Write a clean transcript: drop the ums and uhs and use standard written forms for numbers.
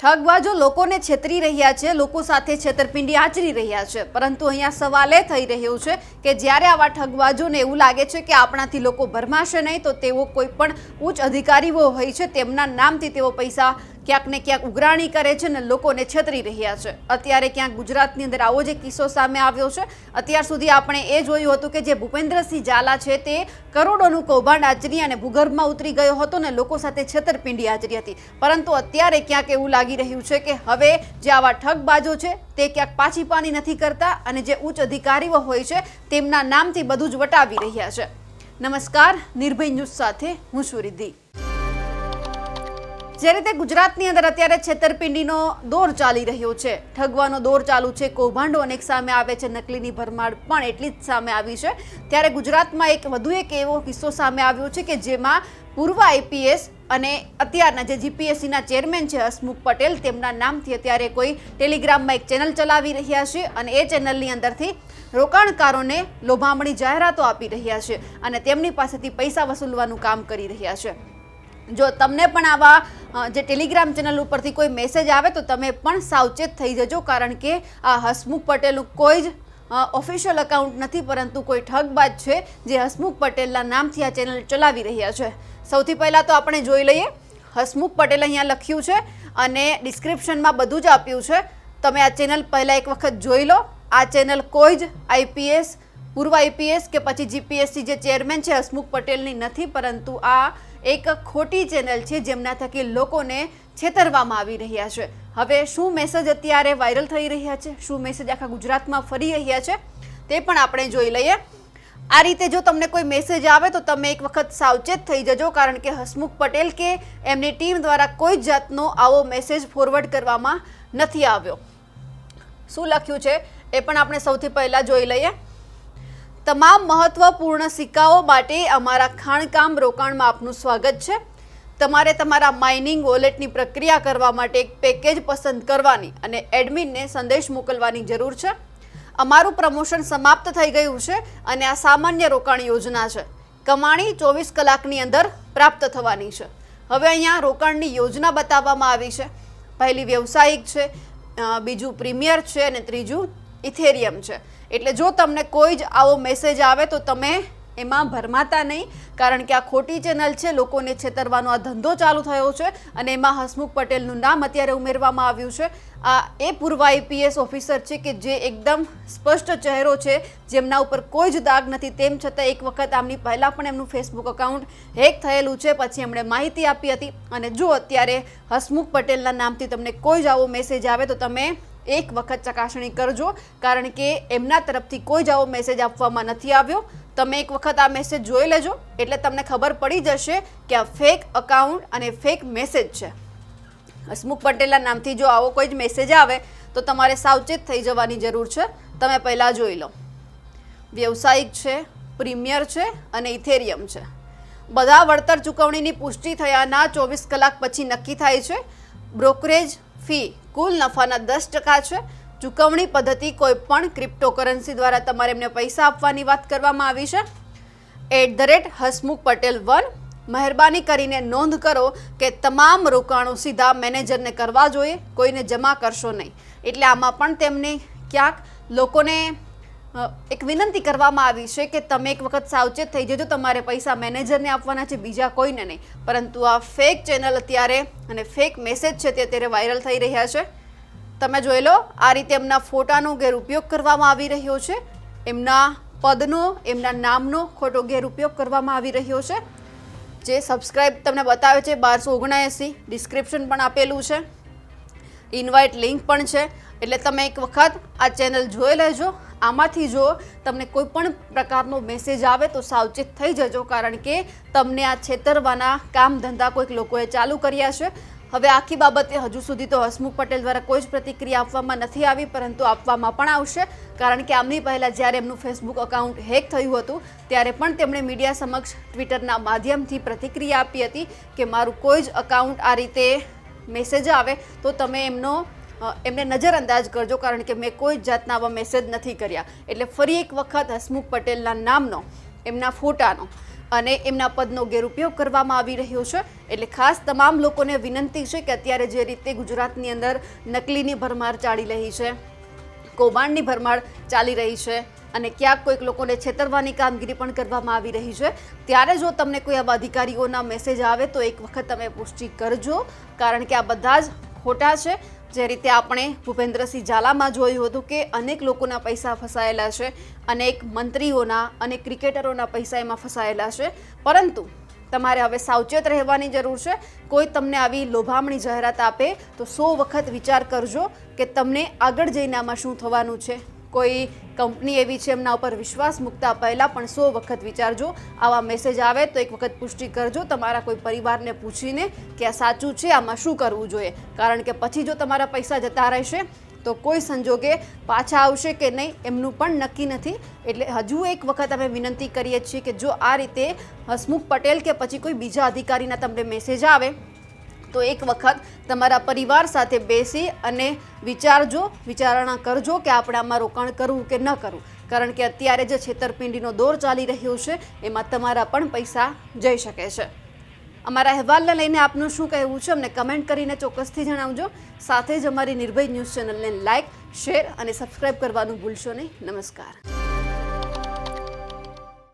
ઠગબાજો લોકોને છેતરી રહ્યા છે, લોકો સાથે છેતરપિંડી આચરી રહ્યા છે, પરંતુ અહીંયા સવાલ એ થઈ રહ્યો છે કે જ્યારે આવા ઠગબાજોને એવું લાગે છે કે આપણાથી લોકો ભરમાશે નહીં, તો તેઓ કોઈ પણ ઉચ્ચ અધિકારીઓ હોય છે તેમના નામથી તેઓ પૈસા ક્યાંક ને ક્યાંક ઉઘરાણી કરે છે અને લોકોને છેતરી રહ્યા છે। અત્યારે ક્યાંક ગુજરાતની અંદર આવો જ એક કિસ્સો સામે આવ્યો છે। અત્યાર સુધી આપણે એ જોયું હતું કે જે ભૂપેન્દ્રસિંહ ઝાલા છે તે કરોડોનું કૌભાંડ આચરી અને ભૂગર્ભમાં ઉતરી ગયો હતો ને લોકો સાથે છેતરપિંડી આચરી હતી, પરંતુ અત્યારે ક્યાંક એવું લાગી રહ્યું છે કે હવે જે આવા ઠગબાજો છે તે ક્યાંક પાછી પાની નથી કરતા અને જે ઉચ્ચ અધિકારીઓ હોય છે તેમના નામથી બધું જ વટાવી રહ્યા છે। નમસ્કાર, નિર્ભય ન્યૂઝ સાથે હું છું રિદ્ધિ। જે રીતે ગુજરાતની અંદર અત્યારે છેતરપિંડીનો દોર ચાલી રહ્યો છે, ઠગવાનો દોર ચાલુ છે, કૌભાંડો અનેક સામે આવે છે, નકલીની ભરમાર પણ એટલી જ સામે આવી છે, ત્યારે ગુજરાતમાં વધુ એક એવો કિસ્સો સામે આવ્યો છે કે જેમાં પૂર્વ આઈપીએસ અને અત્યારના જે જીપીએસસીના ચેરમેન છે હસમુખ પટેલ, તેમના નામથી અત્યારે કોઈ ટેલિગ્રામમાં એક ચેનલ ચલાવી રહ્યા છે અને એ ચેનલની અંદરથી રોકાણકારોને લોભામણી જાહેરાતો આપી રહ્યા છે અને તેમની પાસેથી પૈસા વસૂલવાનું કામ કરી રહ્યા છે। જો તમને પણ આવા જે ટેલિગ્રામ ચેનલ ઉપરથી કોઈ મેસેજ આવે તો તમે પણ સાવચેત થઈ જજો, કારણ કે આ હસમુખ પટેલનું કોઈ જ ઓફિશિયલ અકાઉન્ટ નથી, પરંતુ કોઈ ઠગબાજ છે જે હસમુખ પટેલના નામથી આ ચેનલ ચલાવી રહ્યા છે। સૌથી પહેલાં તો આપણે જોઈ લઈએ, હસમુખ પટેલ અહીંયા લખ્યું છે અને ડિસ્ક્રિપ્શનમાં બધું જ આપ્યું છે, તમે આ ચેનલ પહેલાં એક વખત જોઈ લો। આ ચેનલ કોઈ જ આઈપીએસ, પૂર્વ આઈપીએસ કે પછી જીપીએસસી જે ચેરમેન છે હસમુખ પટેલની નથી, પરંતુ આ એક ખોટી ચેનલ છે જેમના થકી લોકોને છેતરવામાં આવી રહ્યા છે। હવે શું મેસેજ અત્યારે વાયરલ થઈ રહ્યા છે, શું મેસેજ આખા ગુજરાતમાં ફરી રહ્યા છે તે પણ આપણે જોઈ લઈએ। આ રીતે જો તમને કોઈ મેસેજ આવે તો તમે એક વખત સાવચેત થઈ જજો, કારણ કે હસમુખ પટેલ કે એમની ટીમ દ્વારા કોઈ જ જાતનો આવો મેસેજ ફોરવર્ડ કરવામાં નથી આવ્યો। શું લખ્યું છે એ પણ આપણે સૌથી પહેલાં જોઈ લઈએ। તમામ મહત્વપૂર્ણ સિક્કાઓ માટે અમારા ખાણકામ રોકાણમાં આપનું સ્વાગત છે। તમારે તમારા માઇનિંગ વોલેટની પ્રક્રિયા કરવા માટે એક પેકેજ પસંદ કરવાની અને એડમિનને સંદેશ મોકલવાની જરૂર છે। અમારું પ્રમોશન સમાપ્ત થઈ ગયું છે અને આ સામાન્ય રોકાણ યોજના છે। કમાણી 24 કલાકની અંદર પ્રાપ્ત થવાની છે। હવે અહીંયા રોકાણની યોજના બતાવવામાં આવી છે। પહેલી વ્યવસાયિક છે, બીજું પ્રીમિયર છે અને ત્રીજું ઇથેરિયમ છે। એટલે જો તમને કોઈ જ આવો મેસેજ આવે તો તમે એમાં ભરમાતા નહીં, કારણ કે આ ખોટી ચેનલ છે, લોકોને છેતરવાનો આ ધંધો ચાલુ થયો છે અને એમાં હસમુખ પટેલનું નામ અત્યારે ઉમેરવામાં આવ્યું છે। આ એ પૂર્વ આઈપીએસ ઓફિસર છે કે જે એકદમ સ્પષ્ટ ચહેરો છે, જેમના ઉપર કોઈ જ દાગ નથી, તેમ છતાં એક વખત આમની પહેલાં પણ એમનું ફેસબુક અકાઉન્ટ હેક થયેલું છે, પછી એમણે માહિતી આપી હતી અને જો અત્યારે હસમુખ પટેલના નામથી તમને કોઈ જ આવો મેસેજ આવે તો તમે એક વખત ચકાસણી કરજો, કારણ કે એમના તરફથી કોઈ જ આવો મેસેજ આપવામાં નથી આવ્યો। તમે એક વખત આ મેસેજ જોઈ લેજો એટલે તમને ખબર પડી જશે કે આ ફેક અકાઉન્ટ અને ફેક મેસેજ છે। હસમુખ પટેલના નામથી જો આવો કોઈ જ મેસેજ આવે તો તમારે સાવચેત થઈ જવાની જરૂર છે। તમે પહેલાં જોઈ લો, વ્યવસાયિક છે, પ્રીમિયર છે અને ઇથેરિયમ છે। બધા વળતર ચૂકવણીની પુષ્ટિ થયાના 24 કલાક પછી નક્કી થાય છે। બ્રોકરેજ ફી કુલ નફાના 10% છે। ચૂકવણી પદ્ધતિ કોઈ પણ ક્રિપ્ટોકરન્સી દ્વારા તમારે એમને પૈસા આપવાની વાત કરવામાં આવી છે। @હસમુખ પટેલ 1 મહેરબાની કરીને નોંધ કરો કે તમામ રોકાણો સીધા મેનેજરને કરવા જોઈએ, કોઈને જમા કરશો નહીં। એટલે આમાં પણ તેમને ક્યાંક લોકોને એક વિનંતી કરવામાં આવી છે કે તમે એક વખત સાવચેત થઈ જજો, તમારે પૈસા મેનેજરને આપવાના છે, બીજા કોઈને નહીં। પરંતુ આ ફેક ચેનલ અત્યારે અને ફેક મેસેજ છે તે અત્યારે વાયરલ થઈ રહ્યા છે। તમે જોઈ લો, આ રીતે એમના ફોટાનો ગેરઉપયોગ કરવામાં આવી રહ્યો છે, એમના પદનો, એમના નામનો ખોટો ગેરઉપયોગ કરવામાં આવી રહ્યો છે। જે સબસ્ક્રાઇબ તમને બતાવે છે 1279, ડિસ્ક્રિપ્શન પણ આપેલું છે, ઇન્વાઇટ લિંક પણ છે। એટલે તમે એક વખત આ ચેનલ જોઈ લેજો। આમાંથી જો તમને કોઈ પણ પ્રકારનો મેસેજ આવે તો સાવચેત થઈ જજો, કારણ કે તમને આ છેતરવાના કામ ધંધા કોઈક લોકોએ ચાલુ કર્યા છે। હવે આખી બાબતે હજુ સુધી તો હસમુખ પટેલ દ્વારા કોઈ જ પ્રતિક્રિયા આપવામાં નથી આવી, પરંતુ આપવામાં પણ આવશે, કારણ કે આમની પહેલાં જ્યારે એમનું ફેસબુક અકાઉન્ટ હેક થયું હતું ત્યારે પણ તેમણે મીડિયા સમક્ષ ટ્વિટરના માધ્યમથી પ્રતિક્રિયા આપી હતી કે મારું કોઈ જ અકાઉન્ટ આ રીતે મેસેજ આવે તો તમે એમને નજરઅંદાજ કરજો, કારણ કે મેં કોઈ જ જાતના આવા મેસેજ નથી કર્યા। એટલે ફરી એક વખત હસમુખ પટેલના નામનો, એમના ફોટાનો અને એમના પદનો ગેરઉપયોગ કરવામાં આવી રહ્યો છે। એટલે ખાસ તમામ લોકોને વિનંતી છે કે અત્યારે જે રીતે ગુજરાતની અંદર નકલીની ભરમાર ચાલી રહી છે, કૌભાંડની ભરમાર ચાલી રહી છે અને ક્યાંક કોઈક લોકોને છેતરવાની કામગીરી પણ કરવામાં આવી રહી છે, ત્યારે જો તમને કોઈ આવા અધિકારીઓના મેસેજ આવે તો એક વખત તમે પુષ્ટિ કરજો, કારણ કે આ બધા જ ખોટા છે। જે રીતે આપણે ભૂપેન્દ્રસિંહ ઝાલામાં જોયું હતું કે અનેક લોકોના પૈસા ફસાયેલા છે, અનેક મંત્રીઓના, અનેક ક્રિકેટરોના પૈસા એમાં ફસાયેલા છે, પરંતુ તમારે હવે સાવચેત રહેવાની જરૂર છે। કોઈ તમને આવી લોભામણી જાહેરાત આપે તો 100 વખત વિચાર કરજો કે તમને આગળ જઈને આમાં શું થવાનું છે। કોઈ કંપની એવી છે એમના ઉપર વિશ્વાસ મૂકતા પહેલાં પણ 100 વખત વિચારજો। આવા મેસેજ આવે તો એક વખત પુષ્ટિ કરજો તમારા કોઈ પરિવારને પૂછીને કે આ સાચું છે, આમાં શું કરવું જોઈએ, કારણ કે પછી જો તમારા પૈસા જતા રહેશે તો કોઈ સંજોગે પાછા આવશે કે નહીં એમનું પણ નક્કી નથી। એટલે હજુ એક વખત અમે વિનંતી કરીએ છીએ કે જો આ રીતે હસમુખ પટેલ કે પછી કોઈ બીજા અધિકારીના તમને મેસેજ આવે તો એક વખત તમારા પરિવાર સાથે બેસી અને વિચારજો, વિચારણા કરજો કે આપણે આમાં રોકાણ કરવું કે ન કરવું, કારણ કે અત્યારે જે છેતરપિંડીનો દોર ચાલી રહ્યો છે એમાં તમારા પણ પૈસા જઈ શકે છે। અમારા અહેવાલને લઈને આપનું શું કહેવું છે અમને કમેન્ટ કરીને ચોક્કસથી જણાવજો। સાથે જ અમારી નિર્ભય ન્યૂઝ ચેનલને લાઇક, શેર અને સબસ્ક્રાઇબ કરવાનું ભૂલશો નહીં। નમસ્કાર।